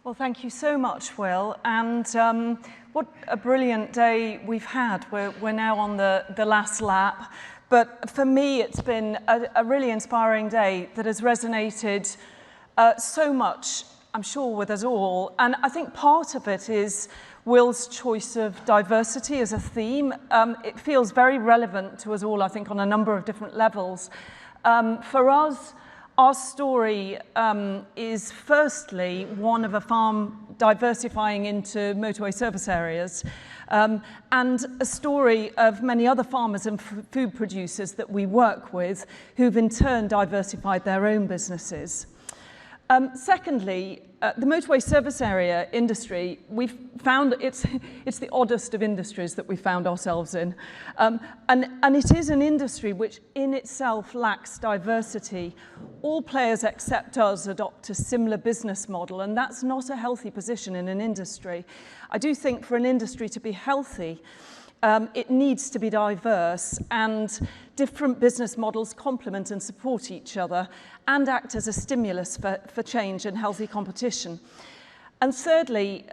Well, thank you so much, Will. And what a brilliant day we've had. We're now on the last lap. But for me, it's been a really inspiring day that has resonated so much, I'm sure, with us all. And I think part of it is Will's choice of diversity as a theme. It feels very relevant to us all, I think, on a number of different levels. For us, our story is firstly one of a farm diversifying into motorway service areas, and a story of many other farmers and food producers that we work with who've in turn diversified their own businesses. Secondly, the motorway service area industry, we've found it's the oddest of industries that we found ourselves in. And it is an industry which in itself lacks diversity. All players except us adopt a similar business model, and that's not a healthy position in an industry. I do think for an industry to be healthy, it needs to be diverse, and different business models complement and support each other and act as a stimulus for change and healthy competition. And thirdly,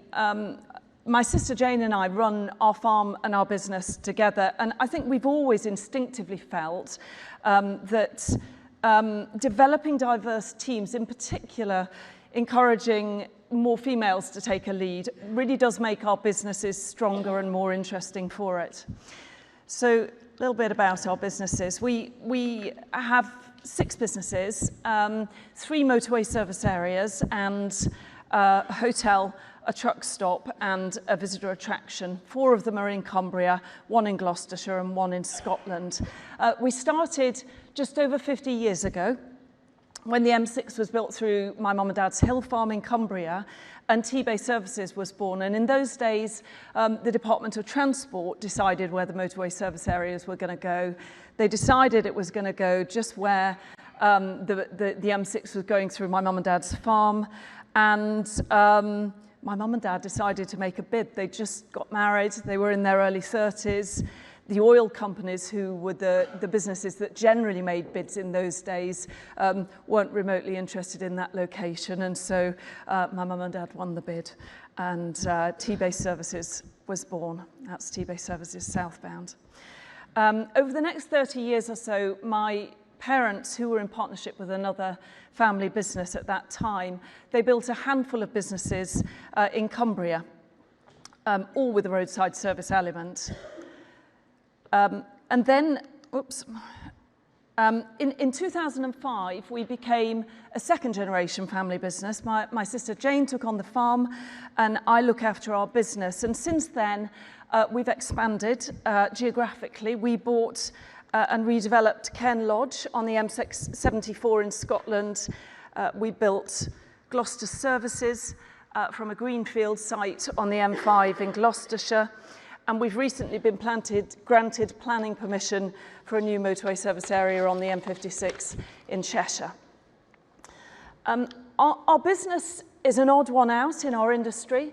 my sister Jane and I run our farm and our business together, and I think we've always instinctively felt that developing diverse teams, in particular encouraging more females to take a lead, really does make our businesses stronger and more interesting for it. So a little bit about our businesses. We have 6 businesses, 3 motorway service areas, and a hotel, a truck stop, and a visitor attraction. 4 of them are in Cumbria, 1 in Gloucestershire and 1 in Scotland. We started just over 50 years ago, when the M6 was built through my mum and dad's hill farm in Cumbria, and T-Bay Services was born. And in those days, the Department of Transport decided where the motorway service areas were going to go. They decided it was going to go just where the M6 was going through my mum and dad's farm. And my mum and dad decided to make a bid. They just got married. They were in their early 30s. The oil companies, who were the businesses that generally made bids in those days, weren't remotely interested in that location. And so my mum and dad won the bid, and T-Bay Services was born. That's T-Bay Services Southbound. Over the next 30 years or so, my parents, who were in partnership with another family business at that time, they built a handful of businesses in Cumbria, all with a roadside service element. And then, in 2005, we became a second-generation family business. My sister Jane took on the farm, and I look after our business. And since then, we've expanded geographically. We bought and redeveloped Cairn Lodge on the M74 in Scotland. We built Gloucester Services from a greenfield site on the M5 in Gloucestershire. And we've recently been granted planning permission for a new motorway service area on the M56 in Cheshire. Our business is an odd one out in our industry.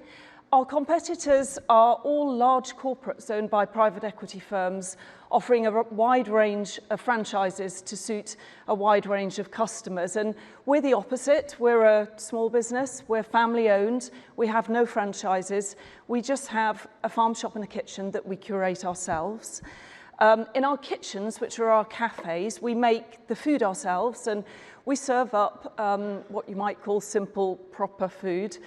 Our competitors are all large corporates owned by private equity firms, offering a wide range of franchises to suit a wide range of customers. And we're the opposite. We're a small business. We're family owned. We have no franchises. We just have a farm shop and a kitchen that we curate ourselves. In our kitchens, which are our cafes, we make the food ourselves, and we serve up what you might call simple, proper food.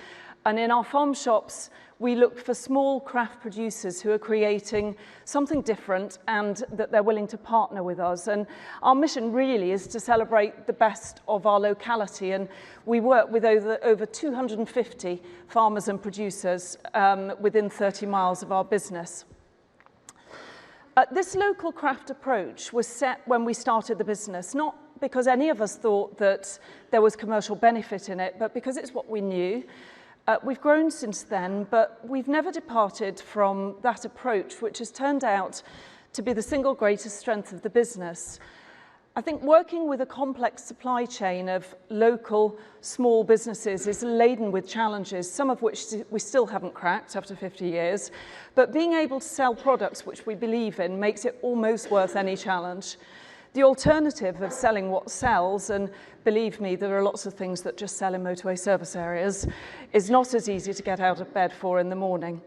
And in our farm shops, we look for small craft producers who are creating something different and that they're willing to partner with us. And our mission really is to celebrate the best of our locality. And we work with over 250 farmers and producers within 30 miles of our business. This local craft approach was set when we started the business, not because any of us thought that there was commercial benefit in it, but because it's what we knew. We've grown since then, but we've never departed from that approach, which has turned out to be the single greatest strength of the business. I think working with a complex supply chain of local small businesses is laden with challenges, some of which we still haven't cracked after 50 years, but being able to sell products which we believe in makes it almost worth any challenge. The alternative of selling what sells, and believe me, there are lots of things that just sell in motorway service areas, is not as easy to get out of bed for in the morning.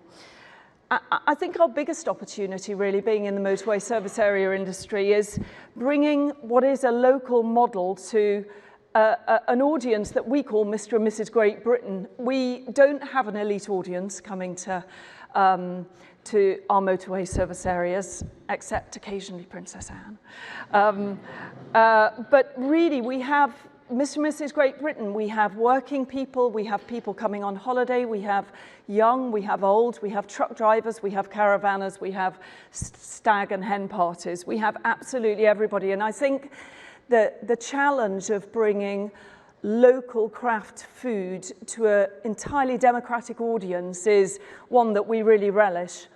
I think our biggest opportunity really being in the motorway service area industry is bringing what is a local model to an audience that we call Mr. and Mrs. Great Britain. We don't have an elite audience coming to our motorway service areas, except occasionally Princess Anne. But really we have Mr. and Mrs. Great Britain, we have working people, we have people coming on holiday, we have young, we have old, we have truck drivers, we have caravanners, we have stag and hen parties, we have absolutely everybody. And I think that the challenge of bringing local craft food to an entirely democratic audience is one that we really relish.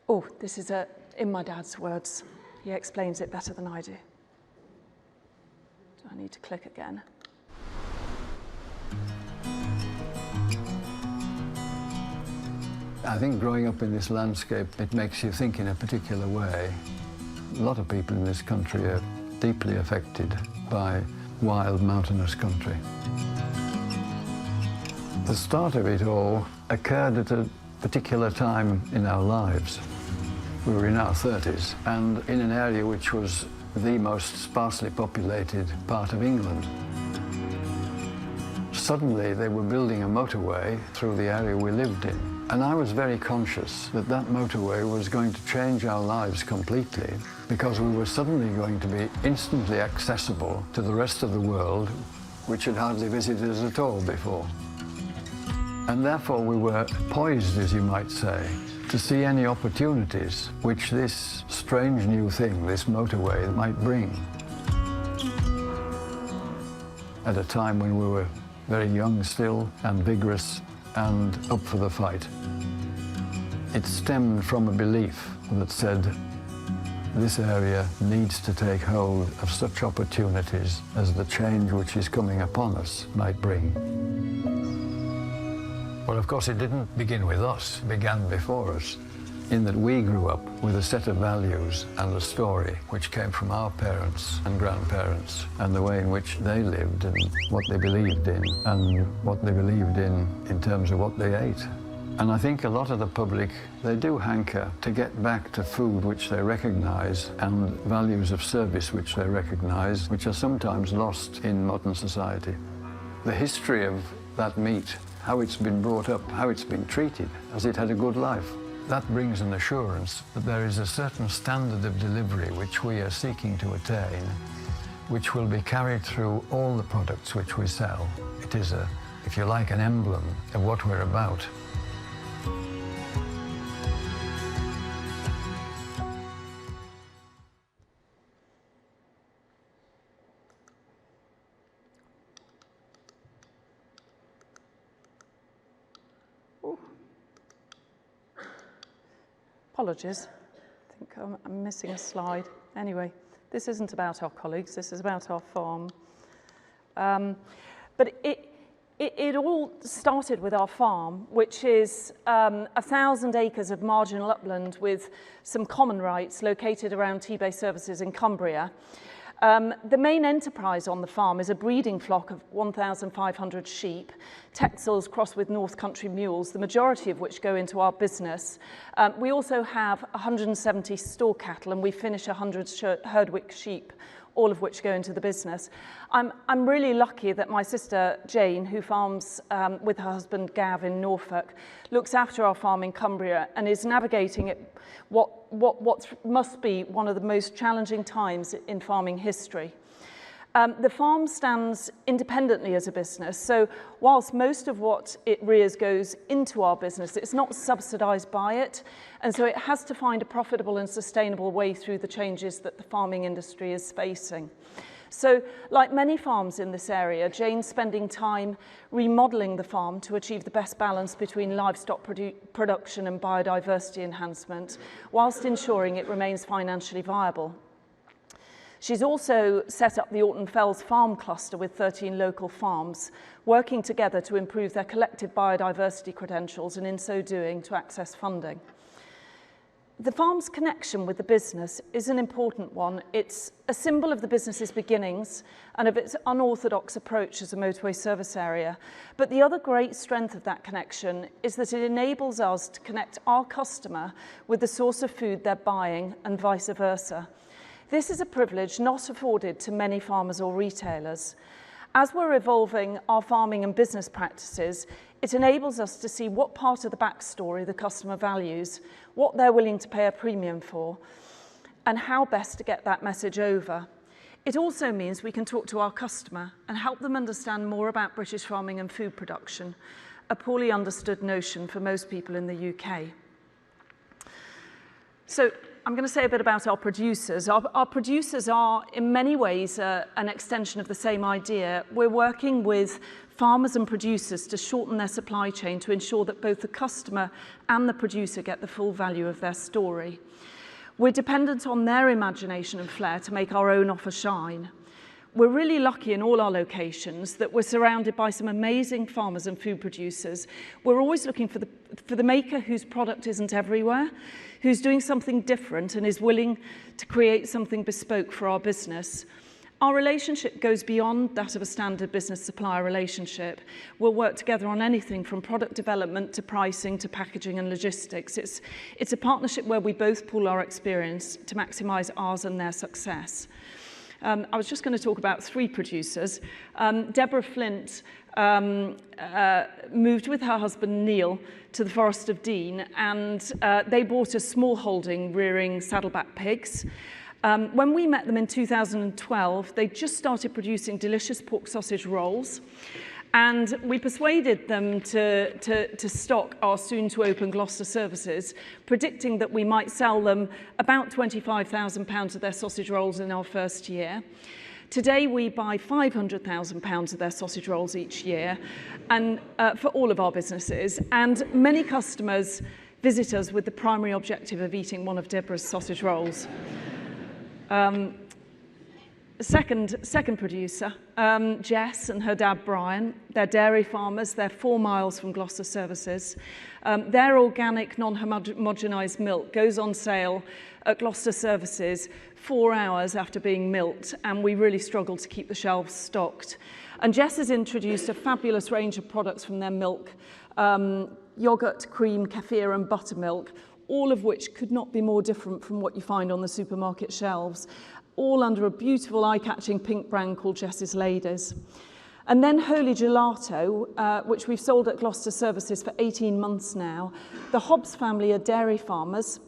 Oh, this is in my dad's words. He explains it better than I do. I need to click again. I think growing up in this landscape, it makes you think in a particular way. A lot of people in this country are deeply affected by wild mountainous country. The start of it all occurred at a particular time in our lives. We were in our 30s and in an area which was the most sparsely populated part of England. Suddenly they were building a motorway through the area we lived in. And I was very conscious that that motorway was going to change our lives completely, because we were suddenly going to be instantly accessible to the rest of the world, which had hardly visited us at all before. And therefore we were poised, as you might say, to see any opportunities which this strange new thing, this motorway, might bring. At a time when we were very young still and vigorous and up for the fight. It stemmed from a belief that said this area needs to take hold of such opportunities as the change which is coming upon us might bring. Well, of course, it didn't begin with us, it began before us, in that we grew up with a set of values and a story which came from our parents and grandparents, and the way in which they lived and what they believed in and what they believed in terms of what they ate. And I think a lot of the public, they do hanker to get back to food which they recognize and values of service which they recognize, which are sometimes lost in modern society. The history of that meat, how it's been brought up, how it's been treated, as it had a good life. That brings an assurance that there is a certain standard of delivery which we are seeking to attain, which will be carried through all the products which we sell. It is, if you like, an emblem of what we're about. Apologies, I think I'm missing a slide. Anyway, this isn't about our colleagues, this is about our farm. But it all started with our farm, which is 1,000 acres of marginal upland with some common rights located around T-Bay services in Cumbria. The main enterprise on the farm is a breeding flock of 1,500 sheep, Texels crossed with North Country mules, the majority of which go into our business. We also have 170 store cattle, and we finish 100 Herdwick sheep, all of which go into the business. I'm really lucky that my sister Jane, who farms with her husband Gav in Norfolk, looks after our farm in Cumbria and is navigating it what must be one of the most challenging times in farming history. The farm stands independently as a business, so whilst most of what it rears goes into our business, it's not subsidised by it, and so it has to find a profitable and sustainable way through the changes that the farming industry is facing. So, like many farms in this area, Jane's spending time remodelling the farm to achieve the best balance between livestock production and biodiversity enhancement, whilst ensuring it remains financially viable. She's also set up the Orton Fells Farm Cluster with 13 local farms, working together to improve their collective biodiversity credentials and in so doing to access funding. The farm's connection with the business is an important one. It's a symbol of the business's beginnings and of its unorthodox approach as a motorway service area. But the other great strength of that connection is that it enables us to connect our customer with the source of food they're buying and vice versa. This is a privilege not afforded to many farmers or retailers. As we're evolving our farming and business practices, it enables us to see what part of the backstory the customer values, what they're willing to pay a premium for, and how best to get that message over. It also means we can talk to our customer and help them understand more about British farming and food production, a poorly understood notion for most people in the UK. So I'm going to say a bit about our producers. Our producers are in many ways an extension of the same idea. We're working with farmers and producers to shorten their supply chain to ensure that both the customer and the producer get the full value of their story. We're dependent on their imagination and flair to make our own offer shine. We're really lucky in all our locations that we're surrounded by some amazing farmers and food producers. We're always looking for the maker whose product isn't everywhere, who's doing something different and is willing to create something bespoke for our business. Our relationship goes beyond that of a standard business-supplier relationship. We'll work together on anything from product development to pricing to packaging and logistics. It's a partnership where we both pool our experience to maximise ours and their success. I was just going to talk about three producers. Deborah Flint moved with her husband Neil to the Forest of Dean, and they bought a small holding rearing saddleback pigs. When we met them in 2012, they just started producing delicious pork sausage rolls, and we persuaded them to stock our soon-to-open Gloucester services, predicting that we might sell them about £25,000 of their sausage rolls in our first year. Today, we buy £500,000 of their sausage rolls each year, and for all of our businesses, and many customers visit us with the primary objective of eating one of Deborah's sausage rolls. Second producer, Jess and her dad Brian, they're dairy farmers, they're 4 miles from Gloucester services. Their organic, non-homogenised milk goes on sale at Gloucester services 4 hours after being milked, and we really struggle to keep the shelves stocked. And Jess has introduced a fabulous range of products from their milk, yoghurt, cream, kefir and buttermilk, all of which could not be more different from what you find on the supermarket shelves, all under a beautiful eye-catching pink brand called Jess's Ladies. And then Holy Gelato, which we've sold at Gloucester services for 18 months now. The Hobbs family are dairy farmers,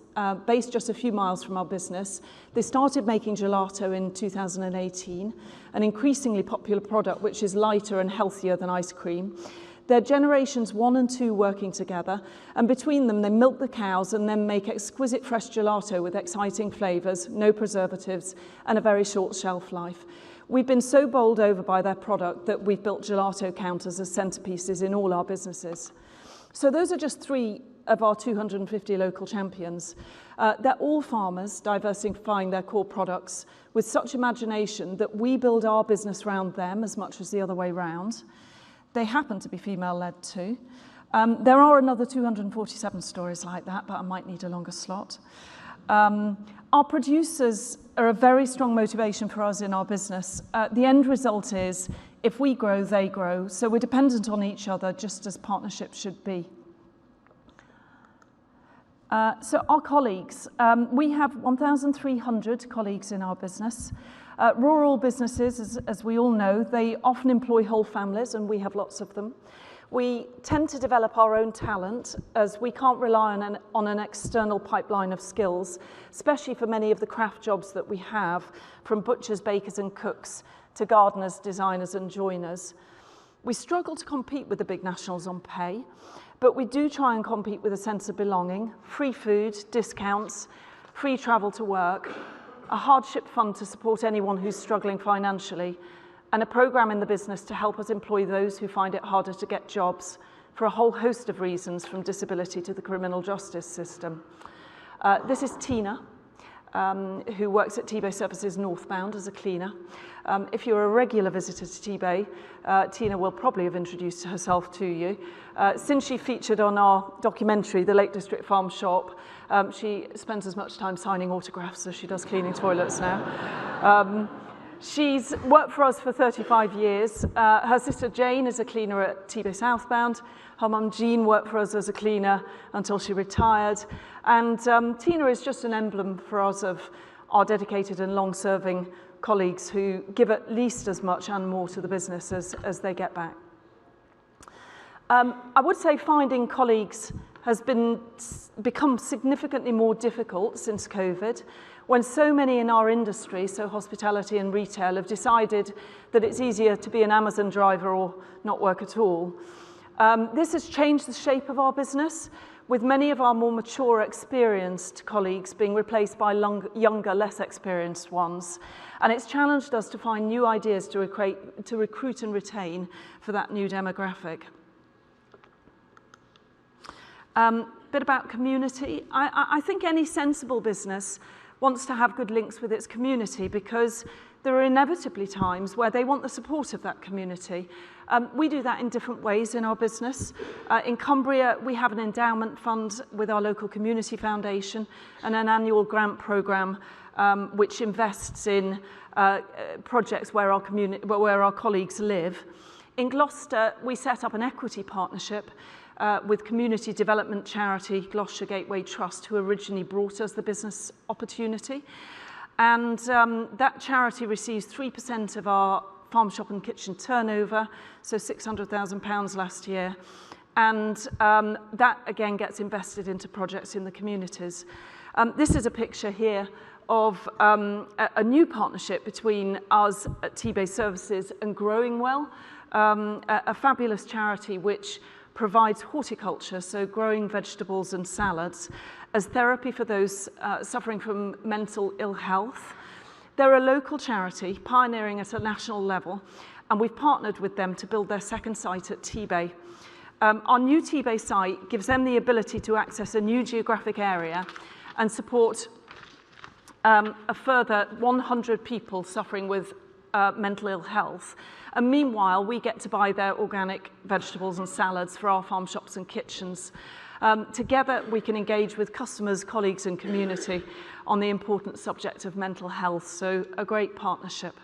based just a few miles from our business. They started making gelato in 2018, an increasingly popular product which is lighter and healthier than ice cream. They're generations 1 and 2 working together, and between them they milk the cows and then make exquisite fresh gelato with exciting flavours, no preservatives, and a very short shelf life. We've been so bowled over by their product that we've built gelato counters as centrepieces in all our businesses. So those are just 3 of our 250 local champions. They're all farmers diversifying their core products with such imagination that we build our business around them as much as the other way round. They happen to be female-led too. There are another 247 stories like that, but I might need a longer slot. Our producers are a very strong motivation for us in our business. The end result is, if we grow, they grow. So we're dependent on each other, just as partnerships should be. So our colleagues, we have 1,300 colleagues in our business. Rural businesses, as we all know, they often employ whole families, and we have lots of them. We tend to develop our own talent, as we can't rely on an external pipeline of skills, especially for many of the craft jobs that we have, from butchers, bakers and cooks to gardeners, designers and joiners. We struggle to compete with the big nationals on pay, but we do try and compete with a sense of belonging, free food, discounts, free travel to work, a hardship fund to support anyone who's struggling financially, and a programme in the business to help us employ those who find it harder to get jobs for a whole host of reasons, from disability to the criminal justice system. This is Tina. who works at T-Bay Services northbound as a cleaner. If you're a regular visitor to T-Bay, Tina will probably have introduced herself to you. Since she featured on our documentary, The Lake District Farm Shop, she spends as much time signing autographs as she does cleaning toilets now. She's worked for us for 35 years. Her sister Jane is a cleaner at T-Bay Southbound. Her mum Jean worked for us as a cleaner until she retired. And Tina is just an emblem for us of our dedicated and long-serving colleagues who give at least as much and more to the business as they get back. I would say finding colleagues has become significantly more difficult since COVID, when so many in our industry, so hospitality and retail, have decided that it's easier to be an Amazon driver or not work at all. This has changed the shape of our business, with many of our more mature, experienced colleagues being replaced by younger, less experienced ones. And it's challenged us to find new ideas to recruit and retain for that new demographic. Bit about community. I think any sensible business wants to have good links with its community, because there are inevitably times where they want the support of that community. We do that in different ways in our business. In Cumbria, we have an endowment fund with our local community foundation and an annual grant programme which invests in projects where our colleagues live. In Gloucester, we set up an equity partnership with community development charity Gloucester Gateway Trust, who originally brought us the business opportunity. And that charity receives 3% of our farm shop and kitchen turnover, so £600,000 last year. And that again gets invested into projects in the communities. This is a picture here of a new partnership between us at T-Bay Services and Growing Well, a fabulous charity which provides horticulture, so growing vegetables and salads, as therapy for those suffering from mental ill health. They're a local charity, pioneering at a national level, and we've partnered with them to build their second site at T-Bay. Our new T-Bay site gives them the ability to access a new geographic area and support a further 100 people suffering with mental ill health. And meanwhile, we get to buy their organic vegetables and salads for our farm shops and kitchens. Together, we can engage with customers, colleagues and community on the important subject of mental health, so a great partnership.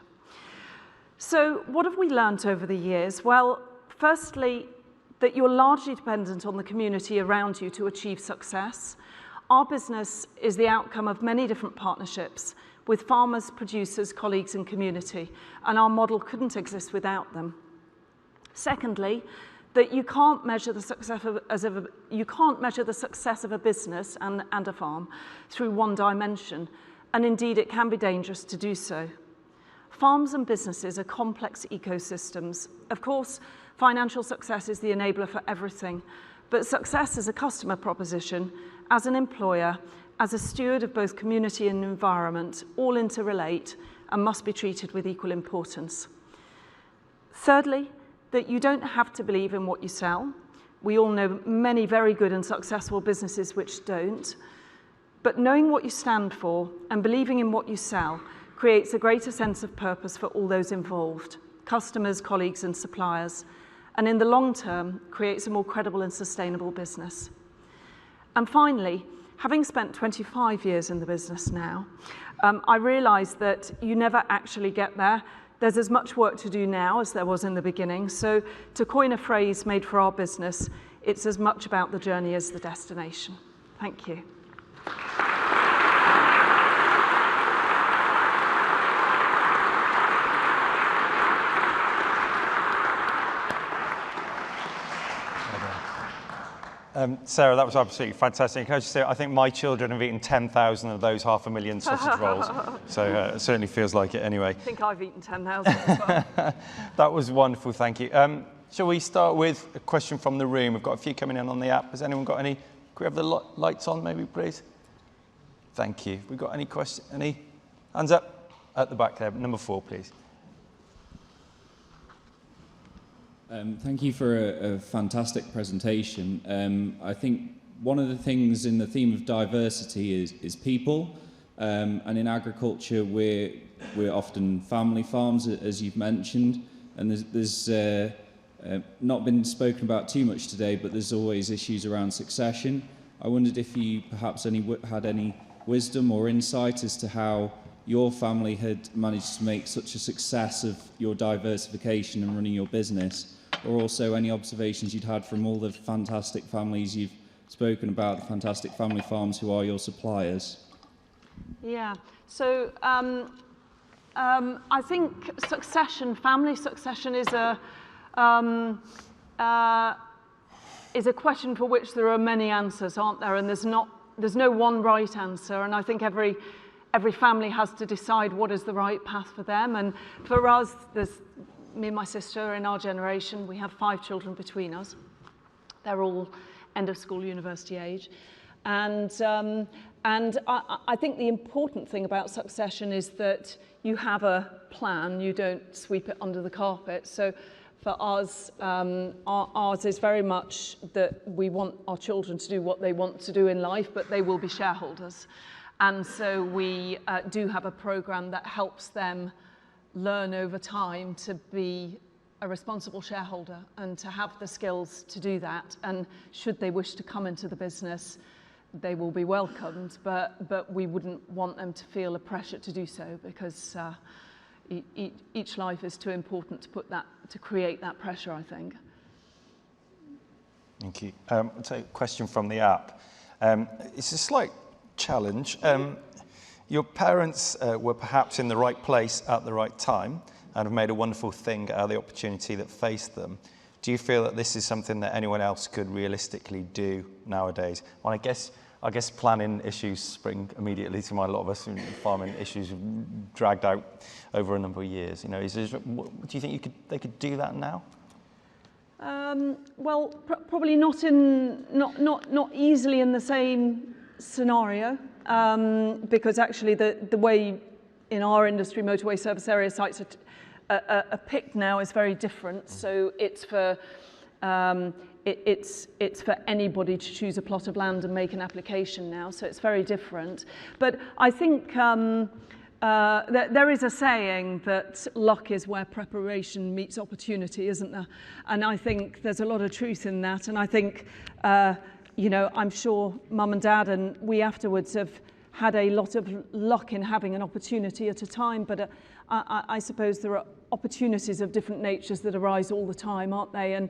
So what have we learnt over the years? Well, firstly, that you're largely dependent on the community around you to achieve success. Our business is the outcome of many different partnerships with farmers, producers, colleagues and community, and our model couldn't exist without them. Secondly, that you can't measure the success of a business and a farm through one dimension, and indeed it can be dangerous to do so. Farms and businesses are complex ecosystems. Of course, financial success is the enabler for everything, but success as a customer proposition, as an employer, as a steward of both community and environment, all interrelate and must be treated with equal importance. Thirdly, that you don't have to believe in what you sell. We all know many very good and successful businesses which don't. But knowing what you stand for and believing in what you sell creates a greater sense of purpose for all those involved, customers, colleagues and suppliers, and in the long term creates a more credible and sustainable business. And finally, having spent 25 years in the business now, I realise that you never actually get there. There's as much work to do now as there was in the beginning. So to coin a phrase made for our business, it's as much about the journey as the destination. Thank you. Sarah, that was absolutely fantastic. Can I just say, I think my children have eaten 10,000 of those 500,000 sausage rolls. So it certainly feels like it anyway. I think I've eaten 10,000 as well. That was wonderful, thank you. Shall we start with a question from the room? We've got a few coming in on the app. Has anyone got any? Can we have the lights on maybe, please? Thank you. We've got any questions? Any? Hands up at the back there. Number 4, please. Thank you for a fantastic presentation. I think one of the things in the theme of diversity is people, And in agriculture, we're often family farms, as you've mentioned, and there's not been spoken about too much today, but there's always issues around succession. I wondered if you perhaps had any wisdom or insight as to how your family had managed to make such a success of your diversification and running your business, or also any observations you'd had from all the fantastic families you've spoken about, the fantastic family farms who are your suppliers. Yeah, so I think family succession is a question for which there are many answers, aren't there? And there's no one right answer. And I think every family has to decide what is the right path for them. And for us, there's me and my sister in our generation. We have 5 children between us. They're all end of school, university age, and I think the important thing about succession is that you have a plan. You don't sweep it under the carpet. So for us, ours is very much that we want our children to do what they want to do in life, but they will be shareholders. And so we do have a program that helps them learn over time to be a responsible shareholder and to have the skills to do that. And should they wish to come into the business, they will be welcomed, but we wouldn't want them to feel a pressure to do so, because each life is too important to create that pressure, I think. Thank you. I'll take a question from the app. It's a slight challenge. Your parents were perhaps in the right place at the right time and have made a wonderful thing out of the opportunity that faced them. Do you feel that this is something that anyone else could realistically do nowadays? Well, I guess planning issues spring immediately to mind. A lot of us, farming issues dragged out over a number of years. You know, do you think they could do that now? Well, probably not easily in the same scenario, because actually the way in our industry motorway service area sites are picked now is very different. So it's for it's for anybody to choose a plot of land and make an application now. So it's very different. But I think there is a saying that luck is where preparation meets opportunity, isn't there? And I think there's a lot of truth in that. And I think, you know, I'm sure Mum and Dad and we afterwards have had a lot of luck in having an opportunity at a time, but I suppose there are opportunities of different natures that arise all the time, aren't they? And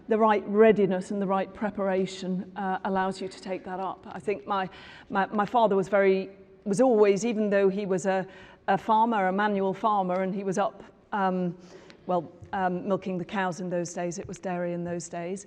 the right readiness and the right preparation allows you to take that up. I think my father was always, even though he was a farmer, a manual farmer, and he was up, milking the cows in those days. It was dairy in those days.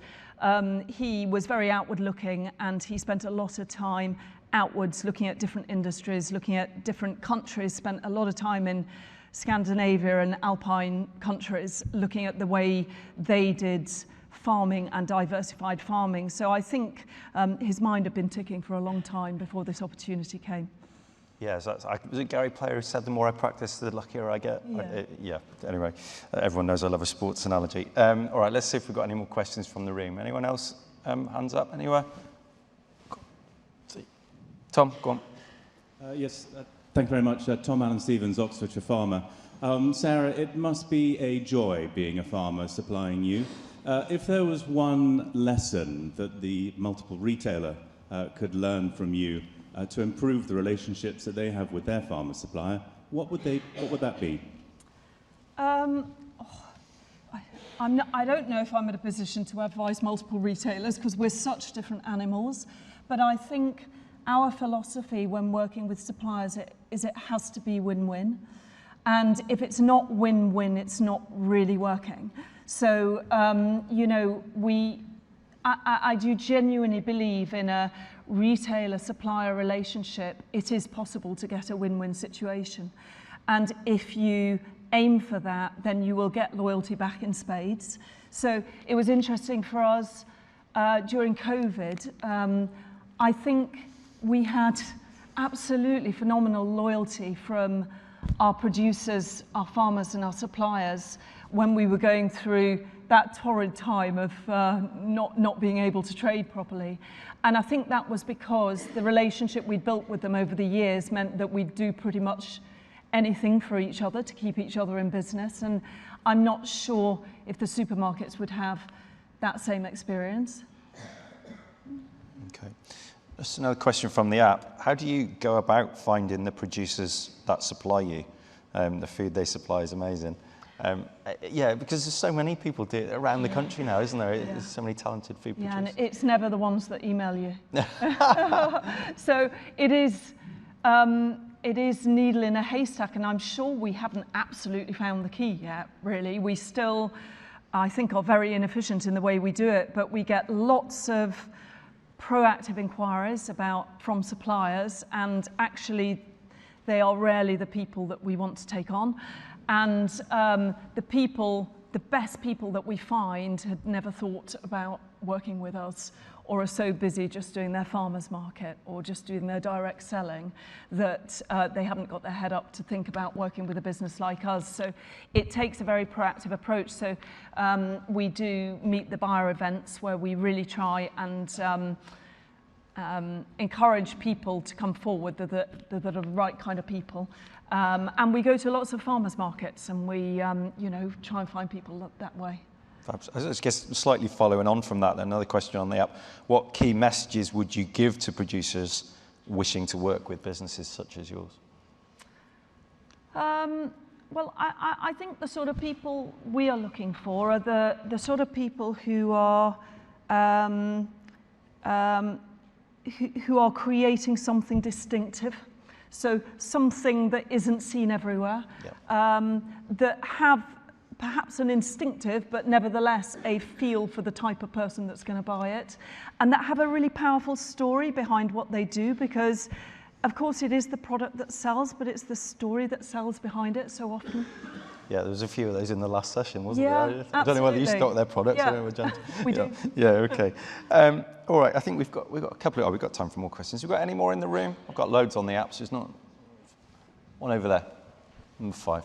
He was very outward looking, and he spent a lot of time outwards, looking at different industries, looking at different countries, spent a lot of time in Scandinavia and Alpine countries, looking at the way they did farming and diversified farming. So I think his mind had been ticking for a long time before this opportunity came. Yeah, so was it Gary Player who said the more I practice, the luckier I get? Yeah. Anyway, everyone knows I love a sports analogy. All right, let's see if we've got any more questions from the room. Anyone else? Hands up anywhere? Tom, go on. Yes, thank you very much. Tom Allen Stevens, Oxfordshire farmer. Sarah, it must be a joy being a farmer supplying you. If there was one lesson that the multiple retailer could learn from you to improve the relationships that they have with their farmer supplier, what would that be? I don't know if I'm in a position to advise multiple retailers because we're such different animals, but I think our philosophy when working with suppliers is it has to be win-win. And if it's not win-win, it's not really working. So, you know, I do genuinely believe in a retailer-supplier relationship. It is possible to get a win-win situation. And if you aim for that, then you will get loyalty back in spades. So it was interesting for us during COVID. I think we had absolutely phenomenal loyalty from our producers, our farmers and our suppliers. when we were going through that torrid time of not being able to trade properly. And I think that was because the relationship we'd built with them over the years meant that we'd do pretty much anything for each other to keep each other in business. And I'm not sure if the supermarkets would have that same experience. Okay. Just another question from the app. How do you go about finding the producers that supply you? The food they supply is amazing. Yeah, because there's so many people do it around the country now, isn't there? There's so many talented food producers. Yeah, and it's never the ones that email you. So it is needle in a haystack, and I'm sure we haven't absolutely found the key yet, really. We still, I think, are very inefficient in the way we do it, but we get lots of proactive inquiries from suppliers, and actually they are rarely the people that we want to take on. And the best people that we find had never thought about working with us, or are so busy just doing their farmers market or just doing their direct selling that they haven't got their head up to think about working with a business like us. So it takes a very proactive approach. So we do meet the buyer events where we really try and encourage people to come forward that are the right kind of people. And we go to lots of farmers markets, and we try and find people that way. I guess slightly following on from that, another question on the app. What key messages would you give to producers wishing to work with businesses such as yours? Well, I think the sort of people we are looking for are the sort of people who are creating something distinctive. So something that isn't seen everywhere, that have perhaps an instinctive, but nevertheless a feel for the type of person that's going to buy it, and that have a really powerful story behind what they do, because of course it is the product that sells, but it's the story that sells behind it so often. Yeah, there was a few of those in the last session, wasn't there? Absolutely. I don't know whether you stock their products. Yeah, I don't know, we do. Yeah, okay. All right, I think we've got a couple of, we've got time for more questions. We've got any more in the room? I've got loads on the apps. There's not one over there. Number 5.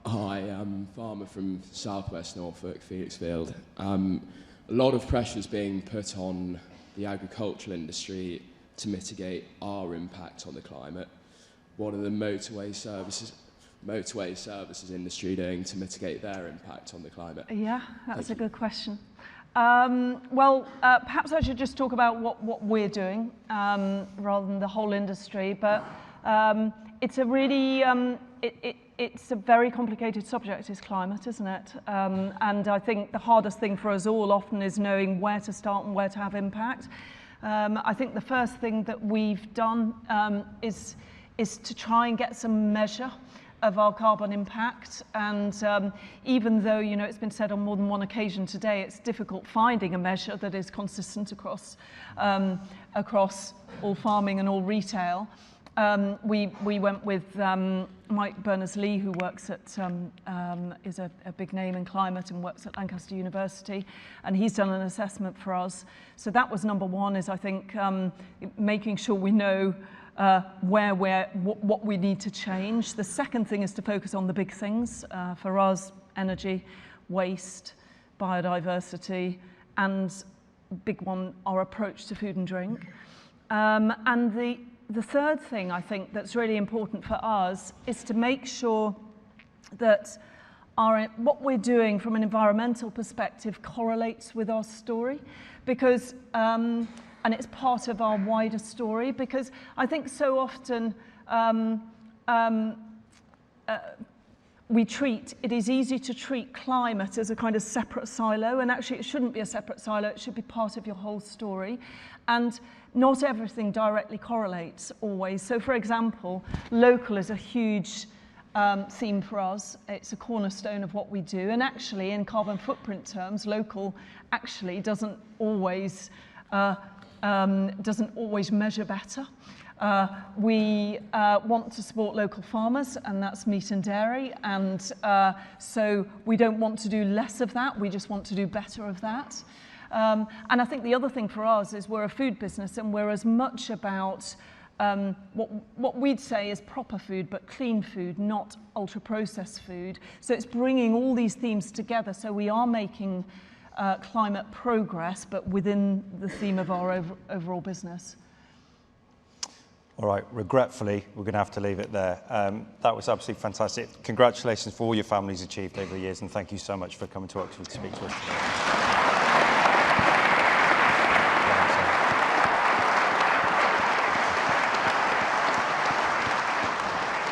Hi, I'm a farmer from southwest Norfolk, Felixfield. A lot of pressure is being put on the agricultural industry to mitigate our impact on the climate. What are the motorway services industry doing to mitigate their impact on the climate? Yeah, that's a good question. Perhaps I should just talk about what we're doing rather than the whole industry. But it's a really it's a very complicated subject, is climate, isn't it? And I think the hardest thing for us all often is knowing where to start and where to have impact. I think the first thing that we've done is to try and get some measure of our carbon impact. And even though, it's been said on more than one occasion today, it's difficult finding a measure that is consistent across all farming and all retail. We went with Mike Berners-Lee, who works at, is a big name in climate and works at Lancaster University, and he's done an assessment for us. So that was number one, is I think making sure we know what we need to change. The second thing is to focus on the big things. For us, energy, waste, biodiversity, and big one, our approach to food and drink. And the third thing I think that's really important for us is to make sure that what we're doing from an environmental perspective correlates with our story, because and it's part of our wider story, because I think so often it is easy to treat climate as a kind of separate silo, and actually it shouldn't be a separate silo, it should be part of your whole story. And not everything directly correlates always. So for example, local is a huge theme for us. It's a cornerstone of what we do. And actually in carbon footprint terms, local actually doesn't always measure better. We want to support local farmers, and that's meat and dairy. And so we don't want to do less of that. We just want to do better of that. And I think the other thing for us is we're a food business, and we're as much about what we'd say is proper food, but clean food, not ultra-processed food. So it's bringing all these themes together. So we are making climate progress, but within the theme of our overall business. All right, regretfully, we're going to have to leave it there. That was absolutely fantastic. Congratulations for all your family's achieved over the years, and thank you so much for coming to Oxford to speak to us today.